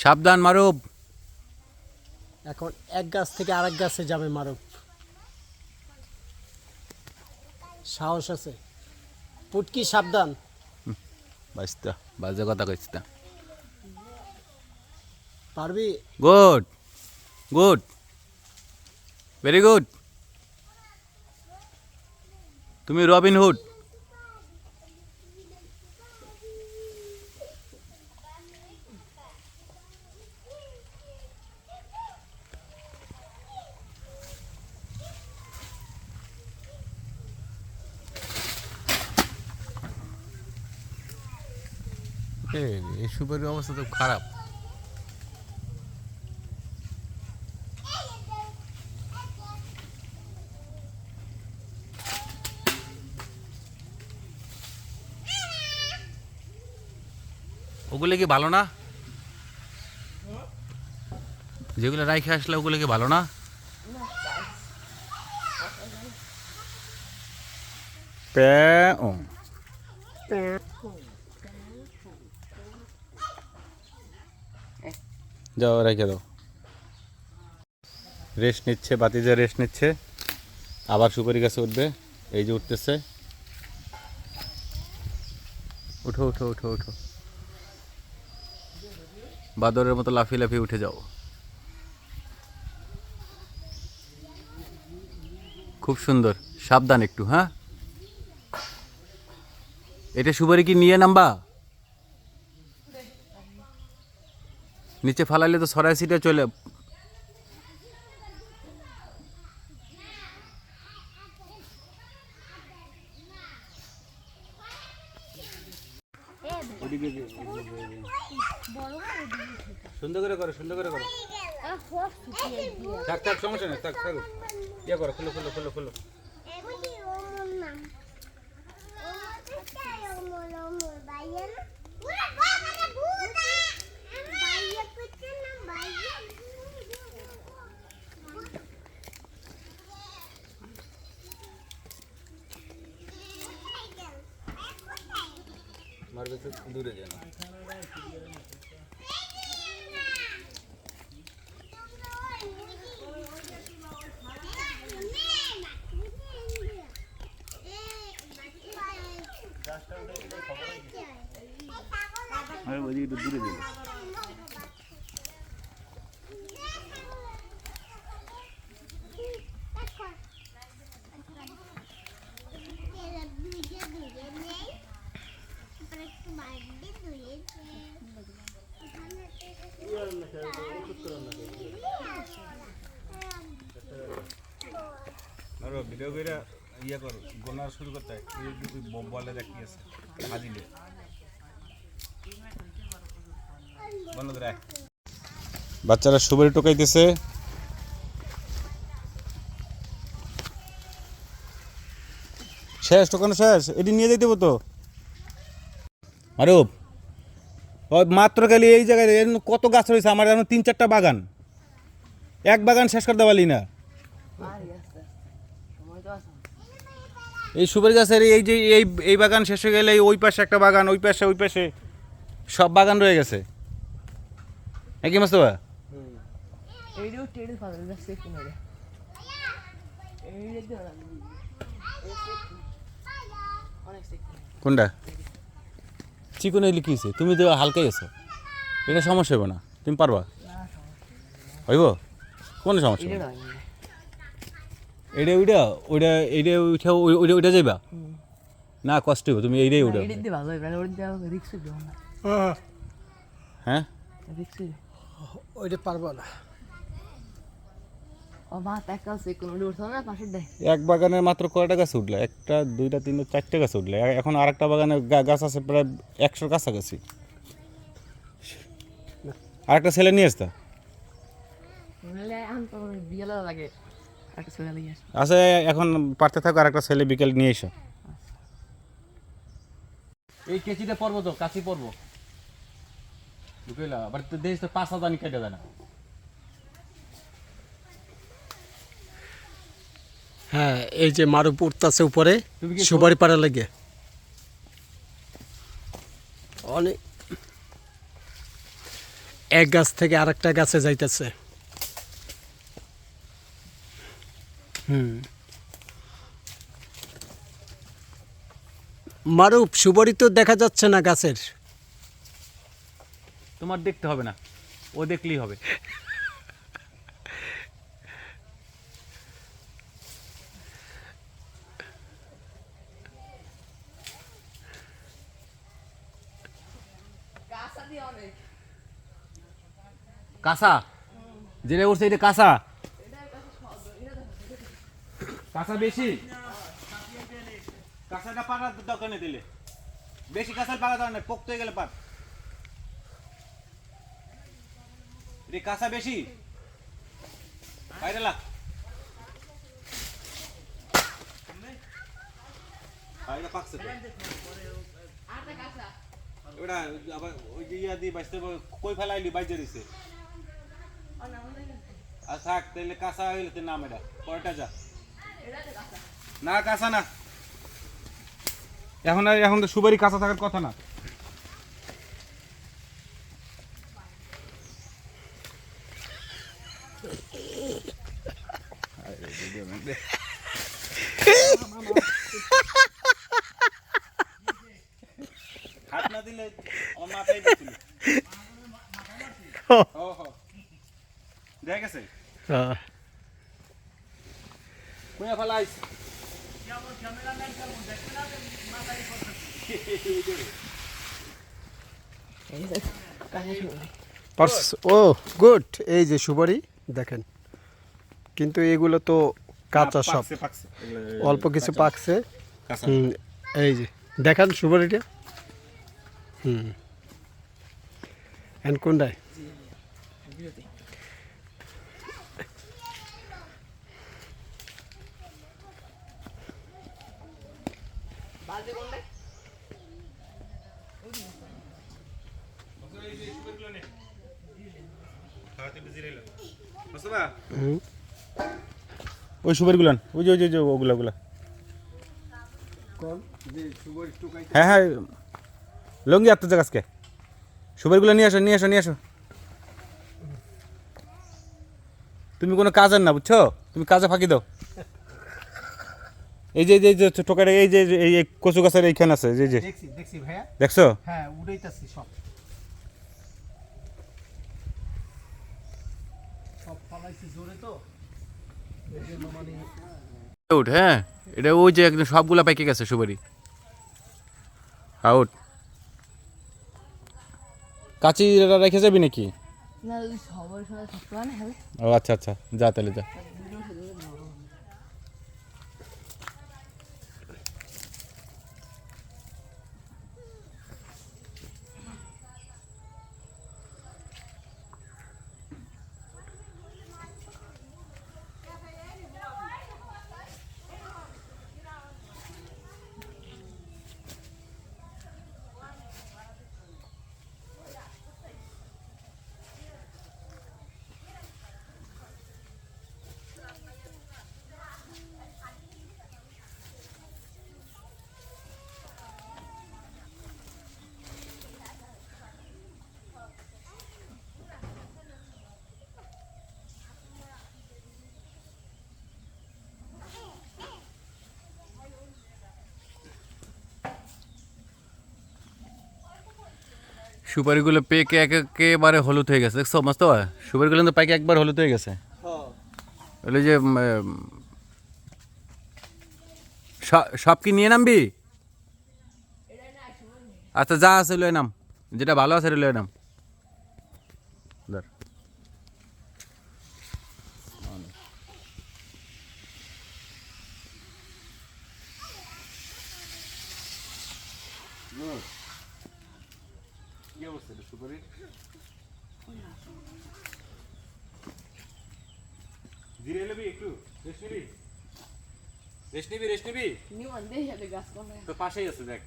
সাবধান মারুফ। এখন এক গাছ থেকে আরেক গাছে যাবে মারুফ। সাহস আছে। পুটকি সাবধান। বাস্তা বাজে কথা কইছ না। পারবি? Good good very good. তুমি রবিন হুড। এই সুপারির অবস্থা তো খারাপ। ওগুলো কি ভালো না? যেগুলো রাইখে আসলে ওগুলো কি ভালো না? ও যাও রেখে দাও। রেস্ট নিচ্ছে, বাতিজা রেস্ট নিচ্ছে। আবার সুপারি গাছে উঠবে। এই যে উঠতেছে। উঠো উঠো উঠো উঠো, বাদরের মতো লাফিয়ে লাফিয়ে উঠে যাও। খুব সুন্দর, সাবধান একটু। হ্যাঁ, এটা সুপারি কি নিয়ে নামবা? নিচে ফালাইলে তো সরাই সিটে চলে। সুন্দর করে করো, সুন্দর করে করো। থাক থাক, সমস্যা নেই, থাক থাক। ইয়ে করো, খুলো খুলো খুলো খুলো। মারবে তো দূরে যেন। আরে ওই একটু দূরে দিল। ভিডিও করে ইয়ে কর, গোনা শুরু করতে হয়। বলে দেখ কি আছে হাজিলে বন্ধ করে। বাচ্চারা সুপারি টোকাইতেছে। শেষ টোকানো শেষ। এটি নিয়ে যেতে তো মারুফ। মাত্র গেলে এই জায়গায় কত গাছ রয়েছে আমার, এখন 3-4টা বাগান। এক বাগান শেষ করতে পারলি না। এই সুপারি গাছের এই যে এই বাগান শেষ হয়ে গেলে ওই পাশে একটা বাগান, ওই পাশে সব বাগান রয়ে গেছে। নাকি মোস্তফা? কোনটা চিকন এলি কি? তুমি তো হালকাই আছো, এটা সমস্যা হবে না, তুমি পারবা। হইব, কোনো সমস্যা নেই। এটা ওইটা ওইটা এইটা উঠা ওইটা ওইটা যাইবা না, কষ্ট হবে। তুমি এইটাই উঠো। হ্যাঁ, ওইটা পারবো না। এক বাগানের মাত্র কয়টা গাছ উঠলে? 1টা 2টা 3টা 4টে গাছ উঠলে। এখন আরেকটা বাগানে গাছ আছে প্রায় 100 কাছাকাছি। আরেকটা ছেলে নিয়ে আসতা আছে। এখন পারতে থাকো, আরেকটা ছেলে বিকেল নিয়ে এসো। এই কেচিটা পড়বো তো, কাছি পড়বো বুঝলা। আবার তো দেশ তো 5,000 কেটে দেয় না। হ্যাঁ, এই যে মারুফ উঠতেছে উপরে সুপারি পাড়া লেগে। অনেক এক গাছ থেকে আরেকটা গাছে যাইতেছে। মারুফ, সুপারি তো দেখা যাচ্ছে না গাছের। তোমার দেখতে হবে না, ও দেখলেই হবে। কাঁচা যেটা উঠছে এটা কাঁচা, কাঁচা বেশি, কাঁচাটা পাকার দরকার নেই দিলে, বেশি কাঁচা পাকা দরকার নেই, পোক্ত হয়ে গেলে পাক। এটা কাঁচা বেশি বাইরে লাগ, বাইরে পাকছে তো। ওটা আবার ওই যে ইয়া দিয়ে বাঁচতে কই ফেলাইলি বাইজে দিছে। আর থাক তাহলে কাঁচা হইলে তোর নাম এটা পরেটা যা। না কাঁচা না, এখন তো সুপারি কাঁচা থাকার কথা না। হাত না দিলে আমার মাথায় দিছিল। দেখা গেছে কোয়া ফেলাইস। ও গুড, এই যে সুপারি দেখেন, কিন্তু এগুলো তো কাঁচা সব, অল্প কিছু পাকছে। এই যে দেখান সুপারিটা। এন্ড কোনটায়? ওই সুপারি গুলান, ওই যে ওই যে ওগুলা ওগুলা। হ্যাঁ হ্যাঁ লঙ্গি আত্ম জাগাজকে সুপারিগুলো নিয়ে আসো নিয়ে আসো নিয়ে আসো। তুমি কোনো কাজের না বুঝছো, তুমি কাজে ফাঁকি দাও। এই যে এই যে টোকাটা, এই যে এই কচু গাছের এইখানে আছে, যে দেখছি দেখছি ভাইয়া, দেখছো? হ্যাঁ উড়াইতাছি সব সব ফালাইছি জোরে তো এজন্য মানে আউট। হ্যাঁ এটা ওই যে একদম সবগুলা পেকে গেছে সুপারি, আউট। কাঁচি রেখে যাবি নাকি? না সবার সময় থাকতে হয় না হবে। ও আচ্ছা আচ্ছা, যা তাহলে যা। সুপারিগুলো পেকে একেবারে হলুদ হয়ে গেছে, দেখছো মস্ত? সুপারিগুলো কিন্তু পাইকে একবার হলুদ হয়ে গেছে। ওই যে সব কি নিয়ে নামবি? আচ্ছা যা আছে লয়ে নাম, যেটা ভালো আছে লয়ে নাম। ধর কি অবস্থা সুপারির? ধীরে এলবি, একটু রেস্ট নিবি, রেস্ট নিবি, রেস্ট নিবি। নিমন দেই হবে গাছ কোনে তো পাশেই আছে দেখ।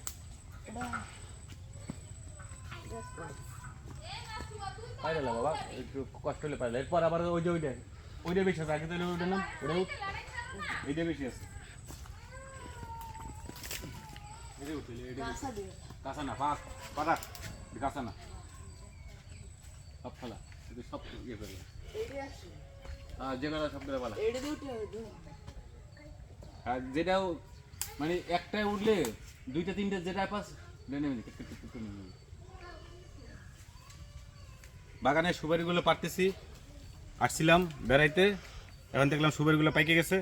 এটা গাছ কোনে পাইলা বাবা, একটু কষ্ট হলে পাইলা। এরপর আবার ওই যে ওইটা বেশি আছে, আগে তাহলে ওইটা নাম, ওটা উঠ, এইটা বেশি আছে। এটা উঠলে এটা কাঁচা দিবে কাঁচা না, পাক পারাক কাঁচা না। সব ফেলা এটা সব ইয়ে করবে এইটা আছে যে কটা সবগুলো ফেলা এইটা দিয়ে উঠে হবে আর যেটাও মানে একটাই উঠলে দুইটা তিনটা যেটা পাস নেমে বাগানে সুপারিগুলো পারতেছি আসছিলাম বেড়াইতে এখন দেখলাম সুপারিগুলো পাইকে গেছে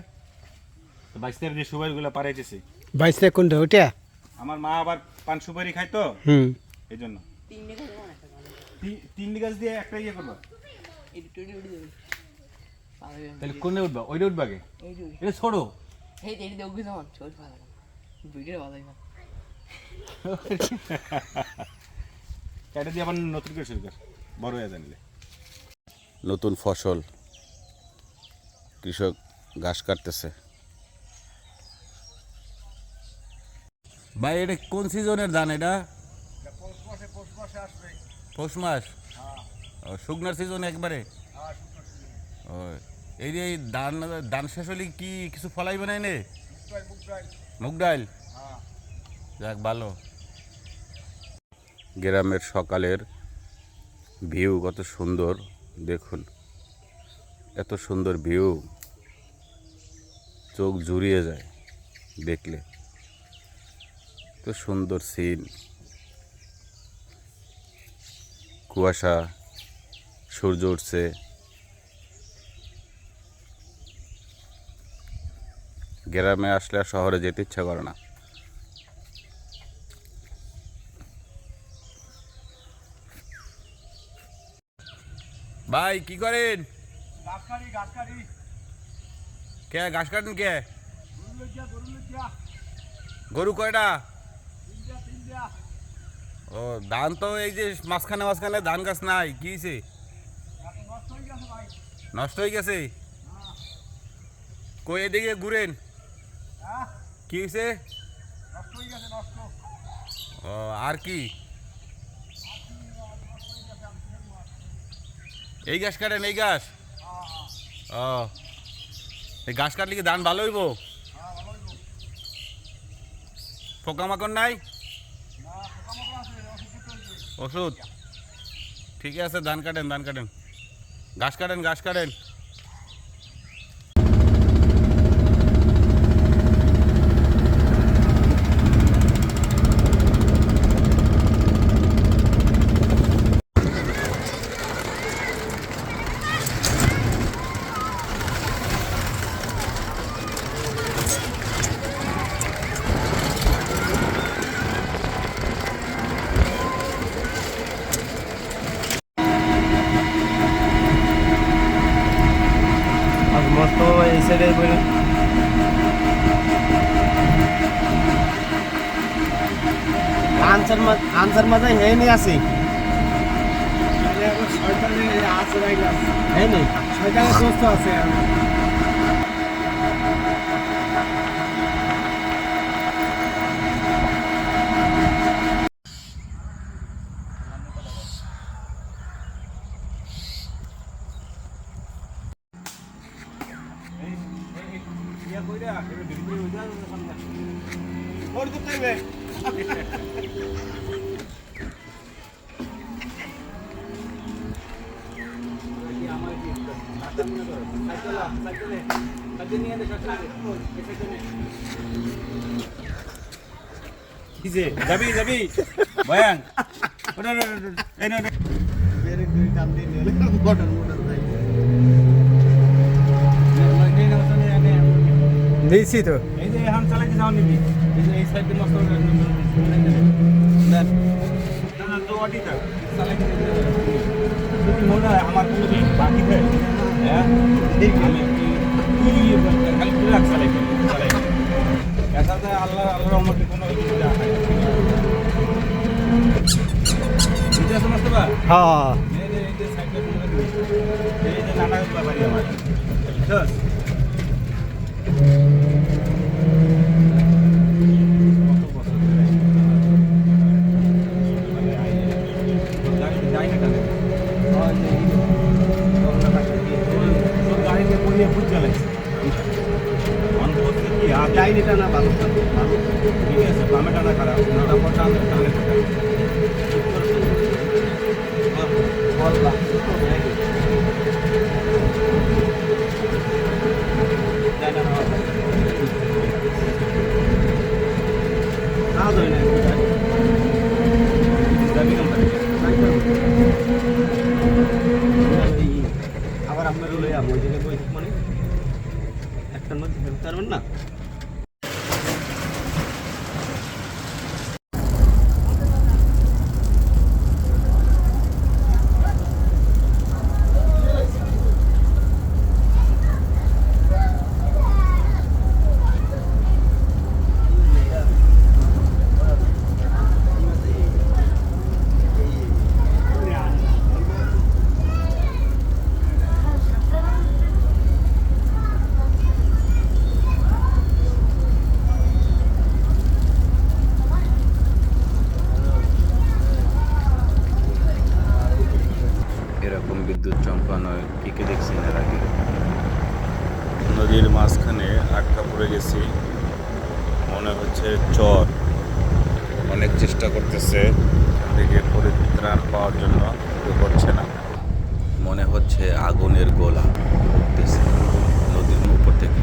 তো 22 তারিখ যে সুপারিগুলো পারাইতেছি 22 টাকা কোনটা ওটা? আমার মা আবার পান সুপারি খায় তো হুম। এই জন্য তিনটে করে মনে একটা ভালো 3 গাছ দিয়ে একটা ইয়ে করবো এই দুটো উঠে দেবে তাহলে কোনে উঠবা ওইটা উঠবা কে এই দুটো এটা ছোড়ো এই দেখি দেখবি যেমন চল ভালো দুইটার ভালোই না এটা দিয়ে আবার নতুন করে শুরু কর বড় হয়ে জানলে নতুন ফসল কৃষক ঘাস কাটতেছে ভাই এটা কোন সিজনের ধান এটা পৌষ মাস শুকনার সিজন একবারে ও এই যে এই ধান ধান শেষ হলে কি কিছু ফলাই বানায় নে মুগ ডাল যাক ভালো গ্রামের সকালের ভিউ কত সুন্দর দেখুন এত সুন্দর ভিউ চোখ জুড়িয়ে যায় দেখলে তো সুন্দর সিন কুয়াশা সূর্য উঠছে গ্রামে আসলে আর শহরে যেতে ইচ্ছা করে না ভাই কি করেন কে ঘাস কাটেন কে গরু কয়টা ও ধান তো এই যে মাঝখানে মাঝখানে ধান গাছ নাই কি হয়েছে নষ্ট হয়ে গেছে কই এদিকে ঘুরেন কি হয়েছে ও আর কি এই গাছ কাটেন এই গাছ ও এই গাছ কাটলে কি ধান ভালো হইব পোকামাকড় নাই ওষুধ ঠিক আছে ধান কাটেন ঘাস কাটেন আর মস্ত এই সাইডে বলে আনসার মাঝে হেনি আছে হেনি শয়তানের দোস্ত আছে যাবি বয়ান দিয়েছি তো এই যে এখন চালাইতে যাও নিবি এই যে এই সাইডে নষ্ট যদি মনে হয় আমার কোনো দিন বাকি থাকে হ্যাঁ আমি খালি পুরো চালাই এটাতে আল্লাহর রহমতে কোনো বুঝতে সমস্ত বা হ্যাঁ এই যে সাইডে এই যে নানা বাড়ি আমার বুঝছ টানা ভালো ঠিক আছে বামে টানা খারাপ তারপর টানে আবার আপনার লই ওই জায়গায় বই মানে একটার মধ্যে ফেলতে পারবেন না। এরকম বিদ্যুৎ চমকানো পিকে দেখছি না এর আগে। নদীর মাঝখানে আটকা পড়ে গেছি, মনে হচ্ছে চর। অনেক চেষ্টা করতেছে এদিকে পরিত্রাণ পাওয়ার জন্য, কিন্তু করছে না। মনে হচ্ছে আগুনের গোলা উঠতেছে নদীর উপর থেকে।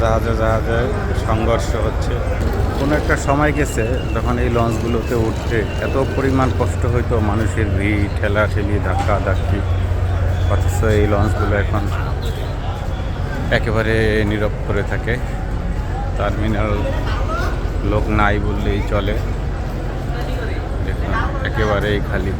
জাহাজে জাহাজে সংঘর্ষ হচ্ছে। কোনো একটা সময় গেছে যখন এই লঞ্চগুলোতে উঠতে এত পরিমাণ কষ্ট হইতো, মানুষের ভিড়, ঠেলাঠেলি, ধাক্কা ধাক্কি, অথচ এই লঞ্চগুলো এখন একেবারে নীরব করে থাকে। টার্মিনাল লোক নাই বললেই চলে, দেখুন একেবারেই খালি।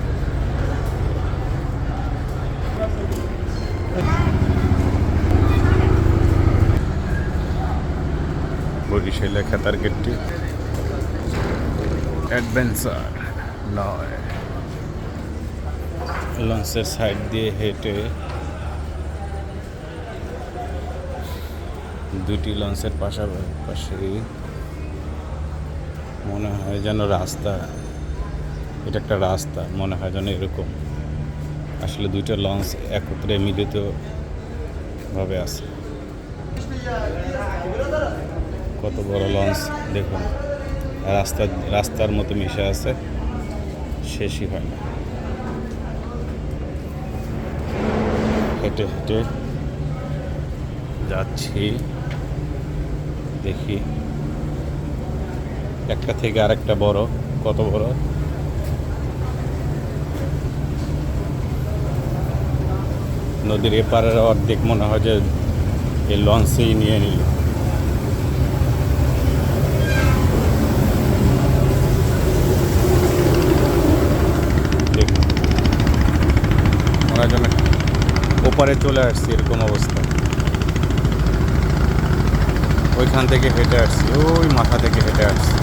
বরিশালে খেতার গেটটি অ্যাডভেঞ্চার নয়। লঞ্চের সাইড দিয়ে হেঁটে দুটি লঞ্চের পাশাপাশি মনে হয় যেন রাস্তা, এটা একটা রাস্তা মনে হয় যেন এরকম। আসলে দুইটা লঞ্চ একত্রে মিলিতভাবে আছে। কত বড় লঞ্চ দেখুন, রাস্তার মতো মিশে আছে, শেষই হয় না। হেঁটে হেঁটে যাচ্ছি, দেখি একটা থেকে আরেকটা বড়, কত বড়। নদীর এপারের অর্ধেক মনে হয় যে এই লঞ্চেই নিয়ে নিল। দেখুন ওনার জন্য ওপারে চলে আসছি, এরকম অবস্থা। ওইখান থেকে হেঁটে আসছি, ওই মাথা থেকে হেঁটে আসছি।